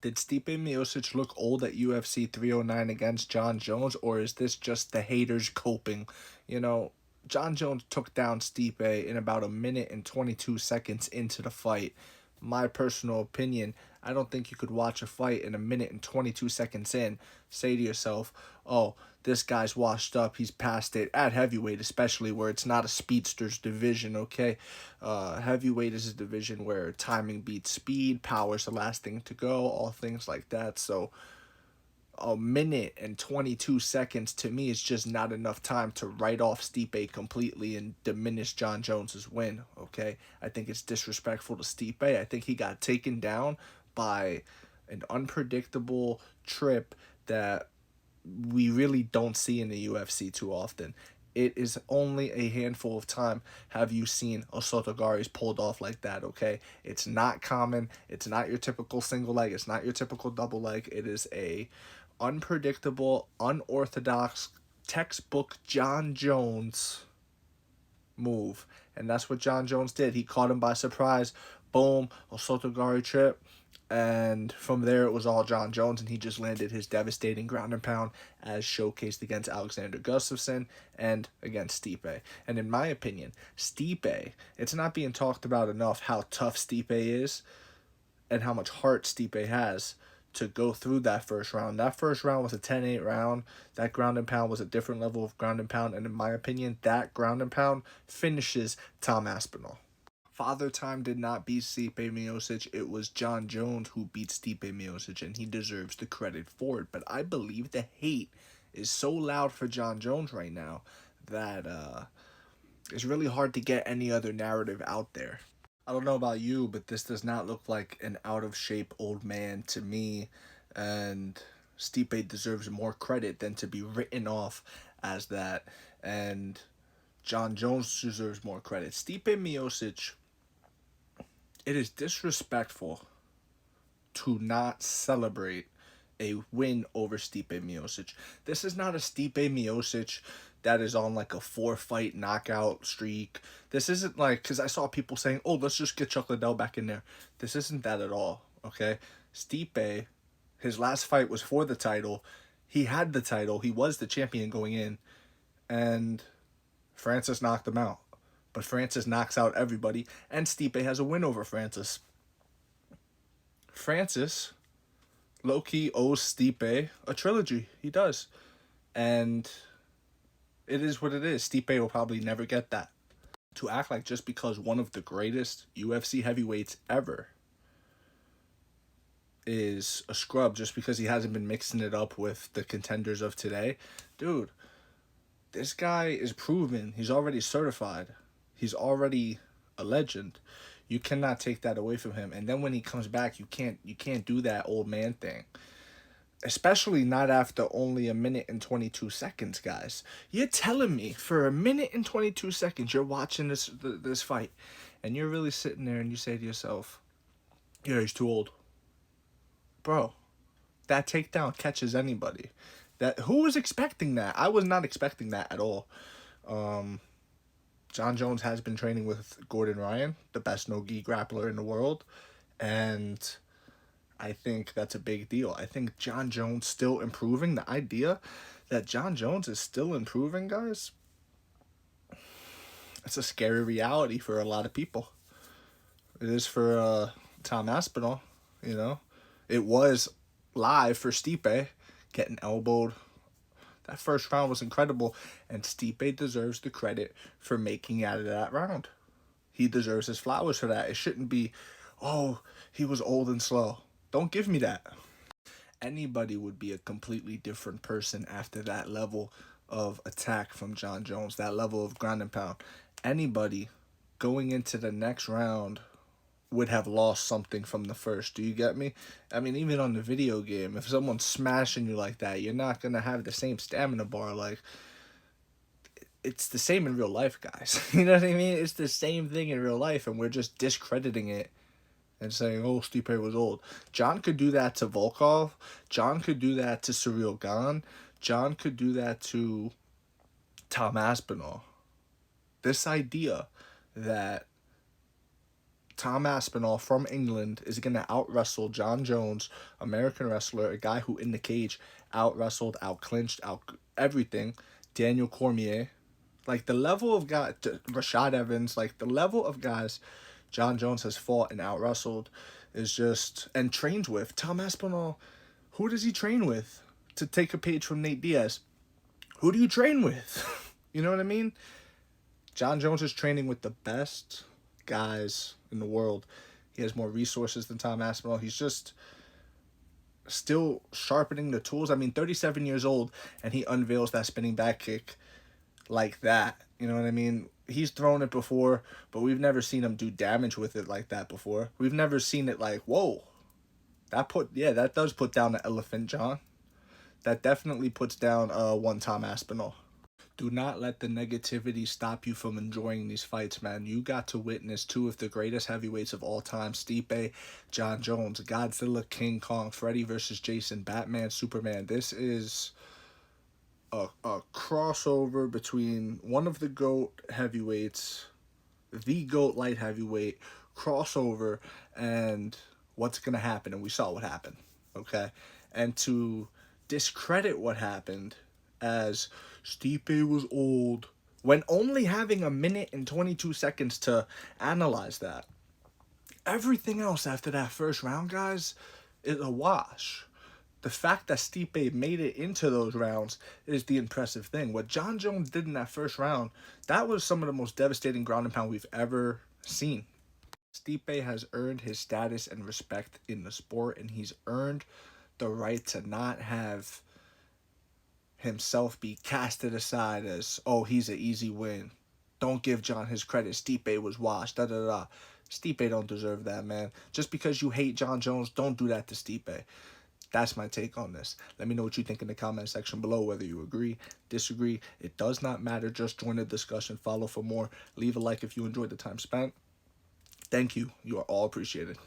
Did Stipe Miocic look old at UFC 309 against Jon Jones, or is this just the haters coping? You know, Jon Jones took down Stipe in about a minute and 22 seconds into the fight. My personal opinion, I don't think you could watch a fight in a minute and 22 seconds in, say to yourself, oh, this guy's washed up, he's past it, at heavyweight especially, where it's not a speedster's division, okay? Heavyweight is a division where timing beats speed, power's the last thing to go, all things like that. So a minute and 22 seconds to me is just not enough time to write off Stipe completely and diminish Jon Jones's win, okay? I think it's disrespectful to Stipe. I think he got taken down by an unpredictable trip that we really don't see in the UFC too often. It is only a handful of time have you seen a Sotogari's pulled off like that, okay? It's not common. It's not your typical single leg. It's not your typical double leg. It is a unpredictable, unorthodox, textbook Jon Jones move. And that's what Jon Jones did. He caught him by surprise. Boom, a Sotogari trip. And from there, it was all Jon Jones, and he just landed his devastating ground and pound as showcased against Alexander Gustafsson and against Stipe. And in my opinion, Stipe, it's not being talked about enough how tough Stipe is and how much heart Stipe has to go through that first round. That first round was a 10-8 round. That ground and pound was a different level of ground and pound. And in my opinion, that ground and pound finishes Tom Aspinall. Father Time did not beat Stipe Miocic. It was Jon Jones who beat Stipe Miocic, and he deserves the credit for it. But I believe the hate is so loud for Jon Jones right now that it's really hard to get any other narrative out there. I don't know about you, but this does not look like an out of shape old man to me, and Stipe deserves more credit than to be written off as that, and Jon Jones deserves more credit. Stipe Miocic, it is disrespectful to not celebrate a win over Stipe Miocic. This is not a Stipe Miocic that is on like a 4-fight knockout streak. This isn't like, because I saw people saying, oh, let's just get Chuck Liddell back in there. This isn't that at all, okay? Stipe, his last fight was for the title. He had the title. He was the champion going in. And Francis knocked him out. But Francis knocks out everybody. And Stipe has a win over Francis. Francis low-key owes Stipe a trilogy. He does. And it is what it is. Stipe will probably never get that. To act like just because one of the greatest UFC heavyweights ever is a scrub just because he hasn't been mixing it up with the contenders of today. Dude, this guy is proven. He's already certified. He's already a legend. You cannot take that away from him. And then when he comes back, you can't do that old man thing. Especially not after only a minute and 22 seconds, guys. You're telling me for a minute and 22 seconds you're watching this fight and you're really sitting there and you say to yourself, yeah, he's too old. Bro, that takedown catches anybody. Who was expecting that? I was not expecting that at all. Jon Jones has been training with Gordon Ryan, the best no-gi grappler in the world, and I think that's a big deal. I think Jon Jones still improving. The idea that Jon Jones is still improving, guys, it's a scary reality for a lot of people. It is for Tom Aspinall, you know. It was live for Stipe, getting elbowed. That first round was incredible, and Stipe deserves the credit for making out of that round. He deserves his flowers for that. It shouldn't be, oh, he was old and slow. Don't give me that. Anybody would be a completely different person after that level of attack from Jon Jones, that level of ground and pound. Anybody going into the next round would have lost something from the first. Do you get me? I mean, even on the video game, if someone's smashing you like that, you're not going to have the same stamina bar. Like, it's the same in real life, guys. You know what I mean? It's the same thing in real life, and we're just discrediting it and saying, oh, Stipe was old. Jon could do that to Volkov. Jon could do that to Ciryl Gane. Jon could do that to Tom Aspinall. This idea that Tom Aspinall from England is going to out-wrestle Jon Jones, American wrestler, a guy who in the cage out-wrestled, out-clinched, out everything, Daniel Cormier. Like, the level of guy, Rashad Evans, like, the level of guys Jon Jones has fought and out-wrestled is just, and trained with. Tom Aspinall, who does he train with? To take a page from Nate Diaz, who do you train with? You know what I mean? Jon Jones is training with the best guys in the world. He has more resources than Tom Aspinall. He's just still sharpening the tools. I mean, 37 years old, and he unveils that spinning back kick like that. You know what I mean? He's thrown it before, but we've never seen him do damage with it like that before. We've never seen it like, whoa. That does put down the elephant, John. That definitely puts down one Tom Aspinall. Do not let the negativity stop you from enjoying these fights, man. You got to witness two of the greatest heavyweights of all time, Stipe, Jon Jones, Godzilla, King Kong, Freddy versus Jason, Batman, Superman. This is a crossover between one of the GOAT heavyweights, the GOAT light heavyweight, crossover, and what's going to happen. And we saw what happened, okay? And to discredit what happened as Stipe was old, when only having a minute and 22 seconds to analyze that. Everything else after that first round, guys, is a wash. The fact that Stipe made it into those rounds is the impressive thing. What Jon Jones did in that first round, that was some of the most devastating ground and pound we've ever seen. Stipe has earned his status and respect in the sport, and he's earned the right to not have himself be casted aside as, oh, he's an easy win. Don't give Jon his credit. Stipe was washed. Da da da. Stipe don't deserve that, man. Just because you hate Jon Jones, don't do that to Stipe. That's my take on this. Let me know what you think in the comment section below, whether you agree, disagree. It does not matter. Just join the discussion. Follow for more. Leave a like if you enjoyed the time spent. Thank you. You are all appreciated.